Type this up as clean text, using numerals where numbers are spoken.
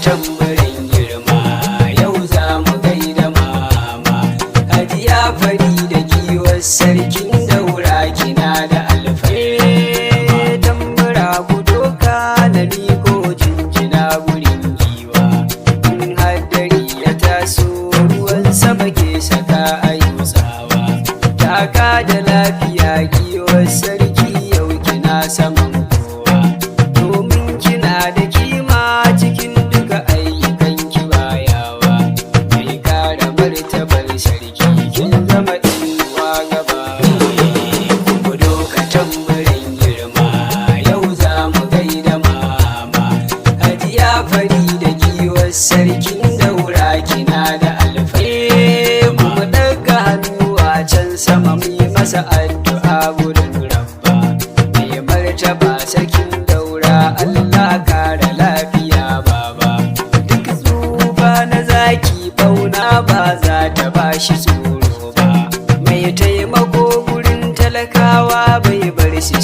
tambarin girma yau za mu gaida mama Hajiya Farida giwar sarkin daura kina da alfarma tambura ku doka na miko jinjina gurin giwa in haddari ya taso ruwan sama ke saka ayusawa taka da lafiya giwar sarki yau kina saman kowa domin kina da kima cikin duka ayyukan kiwayawa mai kara martabar sarki kin zama inuwa gaba ku doka tambarin girma yau za mu gaida mama Hajiya Farida giwar sarkin daura kina da alfarma mu daga hannuwa can sama mu yi masa addu'a gurin rabba mai martaba sarkin daura Allah kara lafiya baba duk tsufa na zaki bauna ba za ta bashi tsoro ba mai taimako gurin talakawa bai bar shi